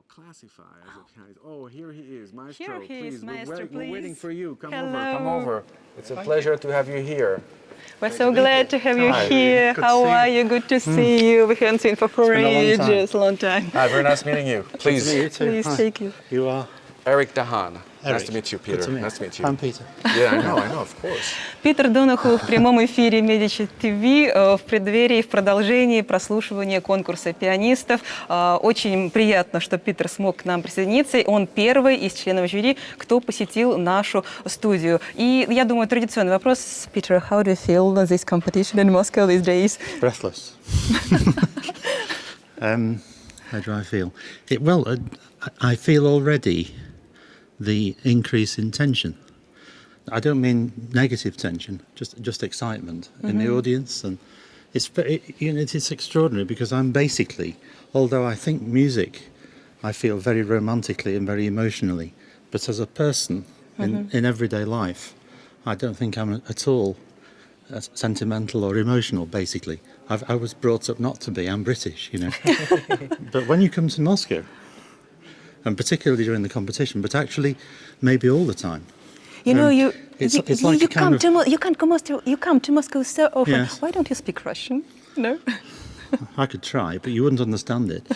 classify as a pianist. Oh, here he is, Maestro. Here he is, Maestro, We're waiting for you. Come Hello. over, come over. It's a pleasure to have you here. We're so glad to have you Hi. here. Good How to see are you. you? Good to see you. We haven't seen for been a long time. ages, long time. Hi, very nice meeting you. Please. You too. Please Hi. take you. You are? Eric Dahan. Nice Eric. to meet you, Good Peter. to meet you. Nice to meet you. I'm Peter. Yeah, I know, of course. Питер Донаху в прямом эфире Medicitv в преддверии, в продолжении прослушивания конкурса пианистов. Очень приятно, что Питер смог к нам присоединиться. Он первый из членов жюри, кто посетил нашу студию. И я думаю, традиционный вопрос. Peter, how do you feel this competition in Moscow these days? Breathless. How do I feel? I feel already the increase in tension. I don't mean negative tension, just excitement in the audience, and it's extraordinary because I'm basically, although I think music, I feel very romantically and very emotionally, but as a person in everyday life, I don't think I'm at all sentimental or emotional. Basically, I was brought up not to be. I'm British, but when you come to Moscow, and particularly during the competition, but actually maybe all the time. You know, you come to Moscow so often. Yes. Why don't you speak Russian? No. I could try, but you wouldn't understand it.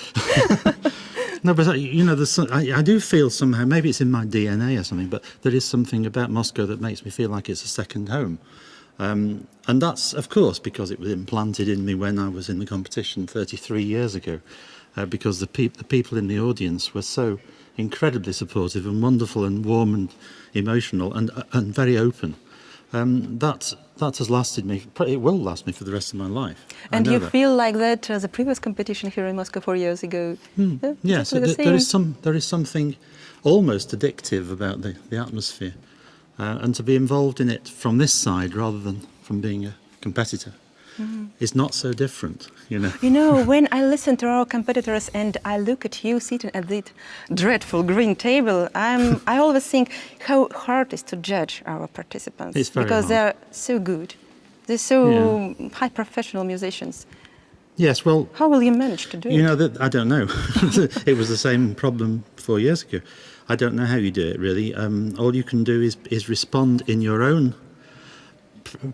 No, but I do feel somehow, maybe it's in my DNA or something, but there is something about Moscow that makes me feel like it's a second home. And that's, of course, because it was implanted in me when I was in the competition 33 years ago. Because the people in the audience were so incredibly supportive and wonderful and warm and emotional and very open. That has lasted me. It will last me for the rest of my life. And you feel like that the previous competition here in Moscow 4 years ago? Yes, there is something almost addictive about the atmosphere, and to be involved in it from this side rather than from being a competitor. Is not so different, You know, when I listen to our competitors and I look at you sitting at that dreadful green table, I always think how hard it is to judge our participants. It's very because hard. they're so good. They're so high professional musicians. Yes, well... How will you manage to do it? I don't know. It was the same problem 4 years ago. I don't know how you do it, really. All you can do is respond in your own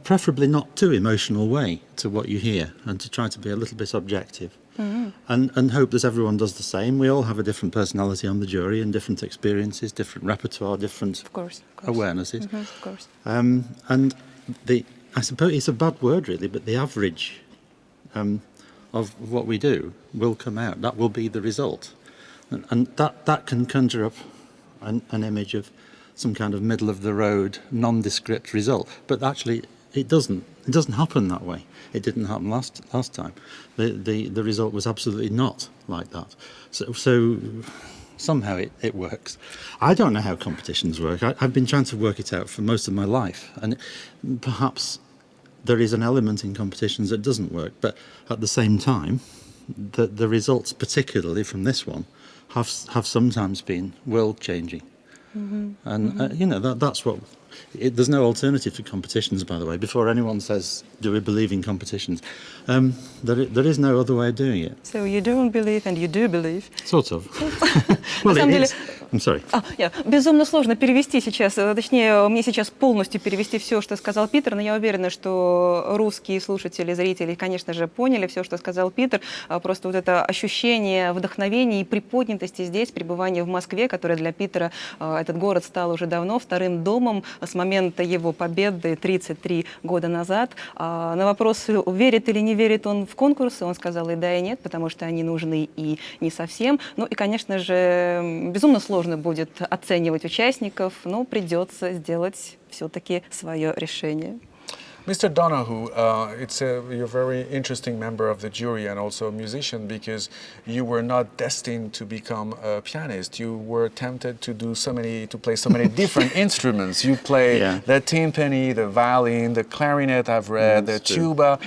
preferably not too emotional way to what you hear, and to try to be a little bit objective, and hope that everyone does the same. We all have a different personality on the jury and different experiences, different repertoire, different of course. awarenesses. Of course. And I suppose it's a bad word really, but the average of what we do will come out. That will be the result, and that can conjure up an image of some kind of middle-of-the-road, nondescript result. But actually, it doesn't happen that way. It didn't happen last time. The result was absolutely not like that. So somehow it works. I don't know how competitions work. I've been trying to work it out for most of my life, and perhaps there is an element in competitions that doesn't work. But at the same time, the results, particularly from this one, have sometimes been world-changing. And that's what. There's no alternative to competitions, by the way. Before anyone says, "Do we believe in competitions?" There is no other way of doing it. So you don't believe, and you do believe. Sort of. Well, it is. I'm sorry. Безумно сложно перевести сейчас, точнее, мне сейчас полностью перевести все, что сказал Питер, но я уверена, что русские слушатели, зрители, конечно же, поняли все, что сказал Питер. Просто вот это ощущение вдохновения и приподнятости здесь, пребывание в Москве, которое для Питера, этот город стал уже давно вторым домом с момента его победы 33 года назад. На вопрос, верит или не верит он в конкурсы, он сказал и да, и нет, потому что они нужны и не совсем. Ну и, конечно же, безумно сложно будет оценивать участников, но придется сделать все-таки свое решение. Mr. Donohoe, you're a very interesting member of the jury and also a musician, because you were not destined to become a pianist. You were tempted to play so many different instruments. You play the timpani, the violin, the clarinet, I've read, the tuba.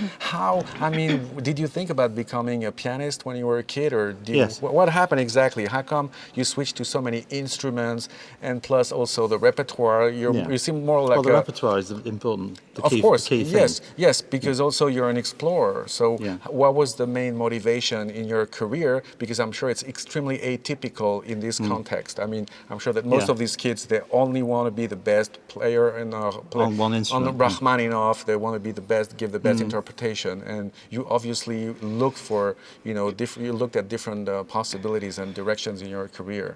Did you think about becoming a pianist when you were a kid, or what happened exactly? How come you switched to so many instruments, and plus also the repertoire? You seem more like the repertoire is important. Of course. key thing. Yes, because also you're an explorer. So Yeah. what was the main motivation in your career? Because I'm sure it's extremely atypical in this context. I mean, I'm sure that most Yeah. of these kids, they only want to be the best player in On one instrument. On Rachmaninoff, they want to be the best, give the best interpretation. And you obviously look for, you looked at different possibilities and directions in your career.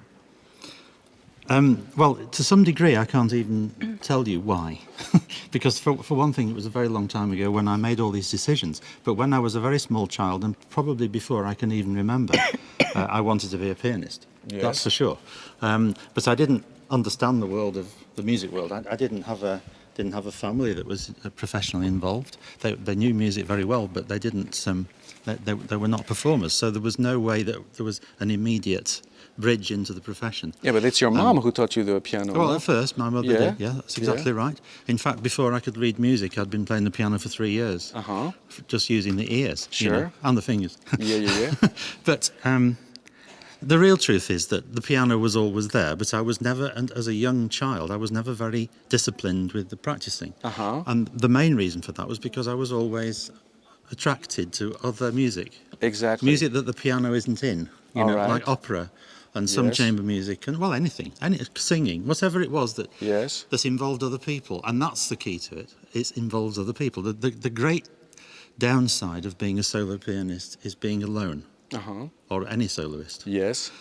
Well, to some degree, I can't even tell you why. Because for one thing, it was a very long time ago when I made all these decisions. But when I was a very small child, and probably before I can even remember, I wanted to be a pianist. Yes. That's for sure. But I didn't understand the world of the music world. I didn't have a family that was professionally involved. They knew music very well, but they didn't. They were not performers, so there was no way that there was an immediate bridge into the profession. Yeah, but it's your mom who taught you the piano. Well, at first, my mother did. Yeah, that's exactly Yeah. right. In fact, before I could read music, I'd been playing the piano for 3 years, just using the ears, Sure. and the fingers. Yeah. But the real truth is that the piano was always there, but I was never, and as a young child, I was never very disciplined with the practicing. And the main reason for that was because I was always attracted to other music. Exactly. Music that the piano isn't in, All right. like opera and some Yes. chamber music, and well, anything, singing, whatever it was that Yes. that involved other people, and that's the key to it. It involves other people. The great downside of being a solo pianist is being alone, or any soloist. Yes.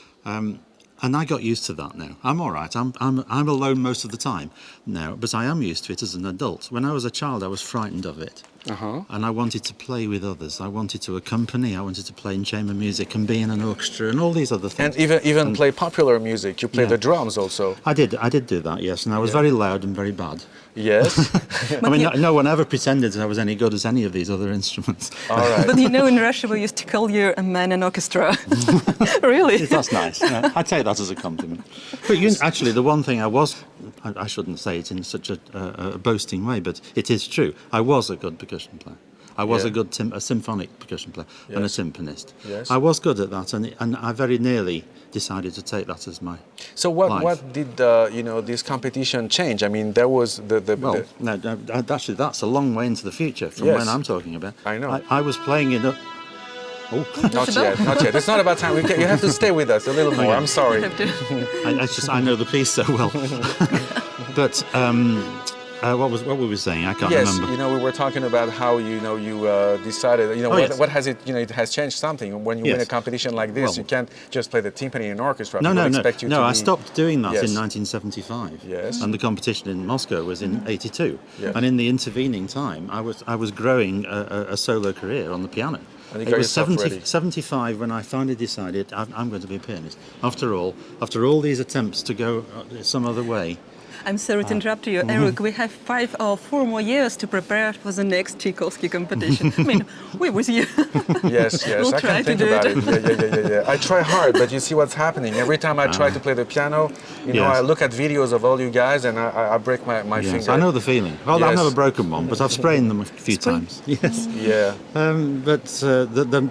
And I got used to that now. I'm all right. I'm alone most of the time now, but I am used to it as an adult. When I was a child, I was frightened of it. And I wanted to play with others. I wanted to accompany. I wanted to play in chamber music and be in an orchestra and all these other things. And even play popular music. You play Yeah. the drums also. I did do that, yes, and I was very loud and very bad. Yes. I mean, no one ever pretended that I was any good as any of these other instruments. All right. But in Russia we used to call you a man in orchestra. Really? That's nice. Yeah, I take that as a compliment. But actually, the one thing I shouldn't say it in such a boasting way, but it is true. I was a good percussion player. I was Yeah. a symphonic percussion player and a Yes. symphonist. Yes. I was good at that, and I very nearly decided to take that as my So life. what did this competition change? I mean, there was Well, no, actually, that's a long way into the future from Yes. when I'm talking about. I know. I was playing in a... Oh, not yet. It's not about time. You have to stay with us a little more. I'm sorry. I know the piece so well. But what were we saying? I can't Yes, remember. we were talking about how you decided. yes. What has it? It has changed something. When you win Yes. a competition like this, Well- you can't just play the timpani in an orchestra. No, People no. expect you to I be- stopped doing that Yes. in 1975. Yes. And the competition in Moscow was in '82. Yes. And in the intervening time, I was growing a solo career on the piano. And you It got was yourself ready. 75 when I finally decided I'm going to be a pianist. After all these attempts to go some other way. I'm sorry to interrupt you, Eric. We have 5 or 4 more years to prepare for the next Tchaikovsky competition. I mean, we're with you. Yes, We'll I try can to think do about it. it. Yeah. I try hard, but you see what's happening. Every time I try to play the piano, Yes. I look at videos of all you guys and I break my Yes, finger. I know the feeling. Well, Yes. I've never broken one, but I've sprained them a few times. Yes. Yeah. But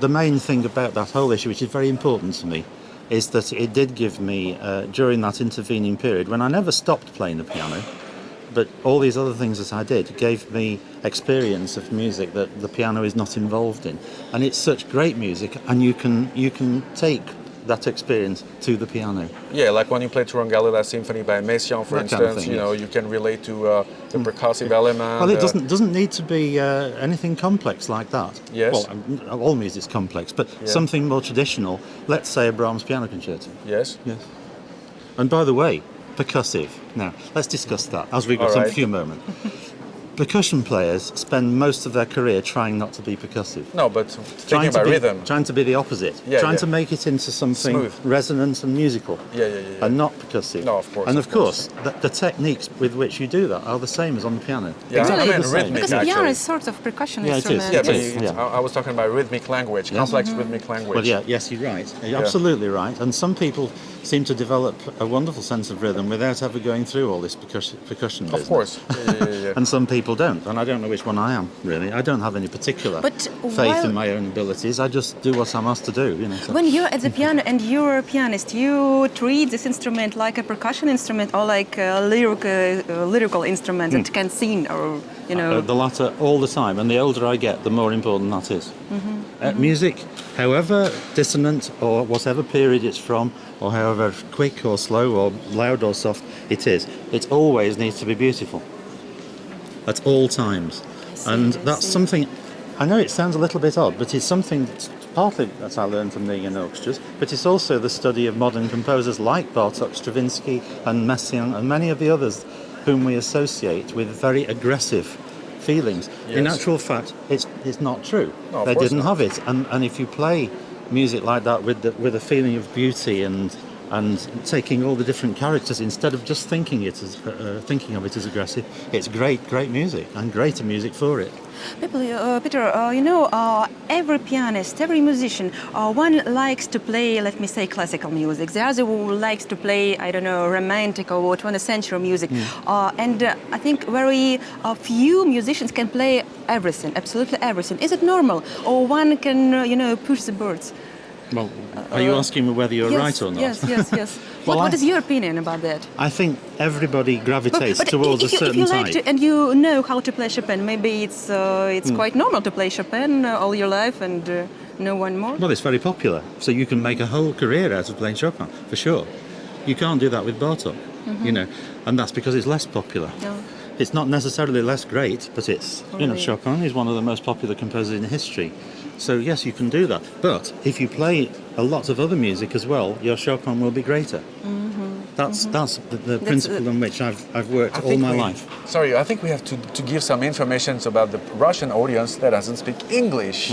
the main thing about that whole issue, which is very important to me, is that it did give me, during that intervening period, when I never stopped playing the piano, but all these other things that I did gave me experience of music that the piano is not involved in. And it's such great music, and you can take that experience to the piano. Yeah, like when you play Turangalila Symphony by Messiaen, for That kind of instance, thing, yes. you can relate to the percussive element. Well, it doesn't need to be anything complex like that. Yes. Well, all music's complex, but Yeah. something more traditional. Let's say a Brahms piano concerto. Yes. Yes. And by the way, percussive. Now, let's discuss that as we've got All some right. few moments. Percussion players spend most of their career trying not to be percussive. No, but thinking about rhythm. Trying to be the opposite. Yeah, trying yeah. to make it into something Smooth. resonant and musical. Yeah. And not percussive. No, of course, And of of course, the techniques with which you do that are the same as on the piano. Yeah, Exactly I mean the same. rhythmic, Because piano actually. is sort of percussion Yeah, it is. instrument. Yeah, but Yes. Yeah. I was talking about rhythmic language, Yes. complex rhythmic language. Well, yes, you're right. You're absolutely right. And some people seem to develop a wonderful sense of rhythm without ever going through all this percussion business. Of course. Yeah. And some people people don't, and I don't know which one I am, really. I don't have any particular faith in my own abilities. I just do what I'm asked to do, you know. So. When you're at the piano and you're a pianist, you treat this instrument like a percussion instrument or like a lyrical instrument that can sing, or, you know... The latter all the time, and the older I get, the more important that is. Music, however dissonant or whatever period it's from, or however quick or slow or loud or soft it is, it always needs to be beautiful at all times. That's something, I know it sounds a little bit odd, but it's something that's partly that I learned from the orchestras, but it's also the study of modern composers like Bartók, Stravinsky and Messiaen and many of the others whom we associate with very aggressive feelings. Yes. In actual fact, it's not true. No, they didn't not. have it, and if you play music like that with a feeling of beauty and taking all the different characters instead of just thinking of it as aggressive, it's great music and greater music for it. Peter, every pianist, every musician, one likes to play, let me say, classical music. The other likes to play, I don't know, romantic or 20th century music. And I think very few musicians can play everything, absolutely everything. Is it normal? Or one can, push the birds? Well, are you asking me whether you're yes, right or not? Yes. Well, what is your opinion about that? I think everybody gravitates towards a certain if you type. like to, and you know how to play Chopin, maybe it's quite normal to play Chopin all your life and no one more. Well, it's very popular, so you can make a whole career out of playing Chopin, for sure. You can't do that with Bartók, and that's because it's less popular. No. It's not necessarily less great, but it's, Chopin is one of the most popular composers in history. So yes, you can do that. But if you play a lot of other music as well, your Chopin will be greater. That's the principle on which I've worked all my life. Sorry, I think we have to give some information about the Russian audience that doesn't speak English.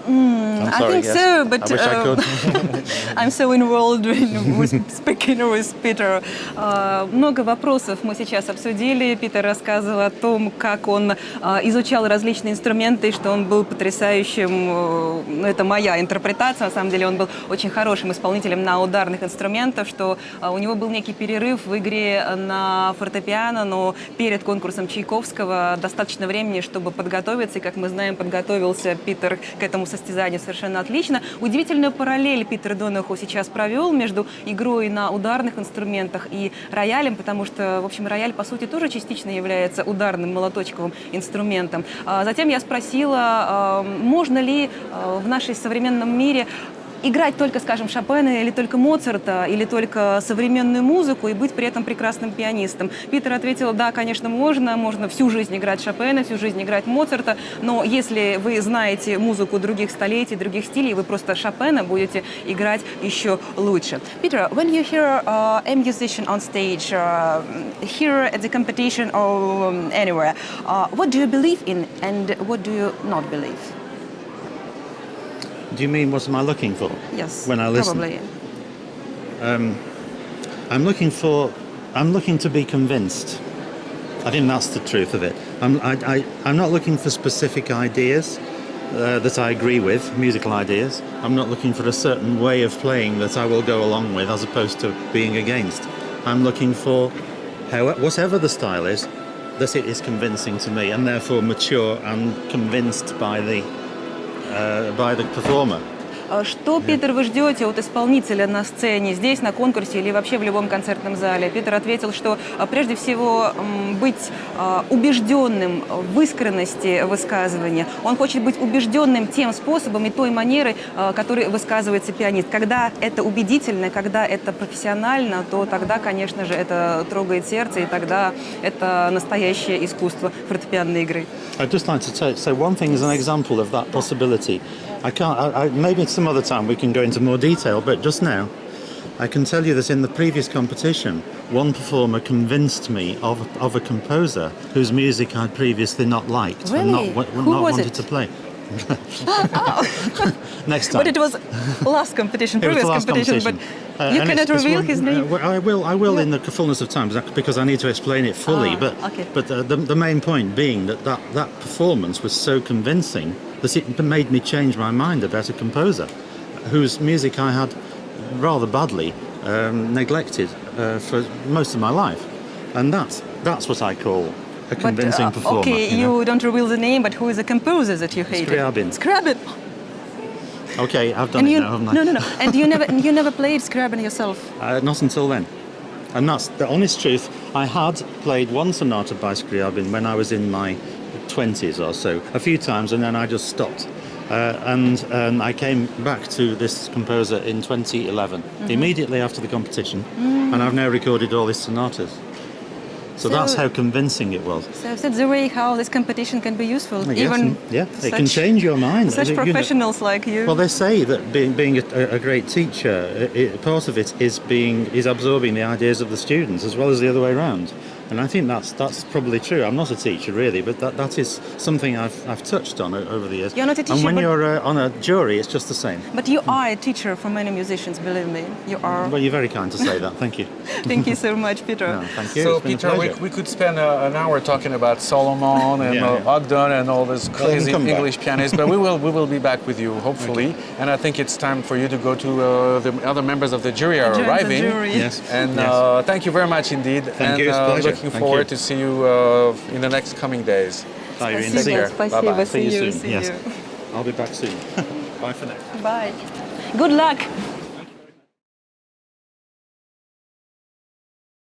I'm sorry, I think so, but I wish I could. I'm so involved with speaking with Peter. Много вопросов мы сейчас обсудили. Питер рассказывал о том, как он изучал различные инструменты, что он был потрясающим, это моя интерпретация, на самом деле он был очень хорошим исполнителем на ударных инструментах, что у него был некий перерыв в игре на фортепиано, но перед конкурсом Чайковского достаточно времени, чтобы подготовиться, и, как мы знаем, подготовился Питер к этому состязанию совершенно отлично. Удивительную параллель Питер Доноху сейчас провел между игрой на ударных инструментах и роялем, потому что, в общем, рояль, по сути, тоже частично является ударным молоточковым инструментом. Затем я спросила, можно ли в нашем современном мире играть только, скажем, Шопена или только Моцарта, или только современную музыку и быть при этом прекрасным пианистом. Питер ответил, да, конечно, можно всю жизнь играть Шопена, всю жизнь играть Моцарта, но если вы знаете музыку других столетий, других стилей, вы просто Шопена будете играть еще лучше. Peter, when you hear a musician on stage, here at the competition or anywhere, what do you believe in and what do you not believe? Do you mean what am I looking for? Yes, when I listen? Probably. I'm looking to be convinced. I think that's the truth of it. I'm not looking for specific ideas that I agree with, musical ideas. I'm not looking for a certain way of playing that I will go along with as opposed to being against. I'm looking for whatever the style is, that it is convincing to me and therefore mature and convinced by the performer. Что, Питер, вы ждете от исполнителя на сцене, здесь, на конкурсе или вообще в любом концертном зале? Питер ответил, что прежде всего быть убежденным в искренности высказывания. Он хочет быть убежденным тем способом и той манерой, которой высказывается пианист. Когда это убедительно, когда это профессионально, то тогда, конечно же, это трогает сердце, и тогда это настоящее искусство фортепианной игры. I'd just like to say one thing as an example of that possibility. Maybe some other time we can go into more detail, but just now I can tell you that in the previous competition, one performer convinced me of a composer whose music I'd previously not liked and not wanted to play. Next time. But it was last competition, previous competition. But you cannot reveal his name. I will in the fullness of time, because I need to explain it fully. But the main point being that performance was so convincing that it made me change my mind about a composer whose music I had rather badly neglected for most of my life, and that's what I call a convincing performer. Okay, you don't reveal the name, but who is the composer that you hated? Scriabin. Scriabin. Okay, I've done it now, haven't I? No. And you never played Scriabin yourself? Not until then. And that's the honest truth. I had played one sonata by Scriabin when I was in my 20s or so, a few times, and then I just stopped. And I came back to this composer in 2011, immediately after the competition, and I've now recorded all his sonatas. So that's how convincing it was. So that's the way how this competition can be useful. I guess, Even it can change your mind. Such professionals like you. Well, they say that being a great teacher, part of it is absorbing the ideas of the students as well as the other way around. And I think that's probably true. I'm not a teacher really, but that is something I've touched on over the years. You're not a teacher, and when but you're on a jury, it's just the same. But you are a teacher for many musicians, believe me. You are. Well, you're very kind to say that. Thank you. Thank you so much, Peter. No, thank you. So, It's been a Peter, pleasure. we could spend an hour talking about Solomon and Ogden and all this crazy come back. English pianists, but we will be back with you, hopefully. And I think it's time for you to go to the other members of the jury are Join the arriving. jury. Yes. And yes. thank you very much indeed. Thank you, it's a pleasure. Looking Thank forward you. to see you in the next coming days. Bye, Irina. Take care. Спасибо. Bye-bye. See you soon. See Yes. you. I'll be back soon. Bye for now. Bye. Good luck.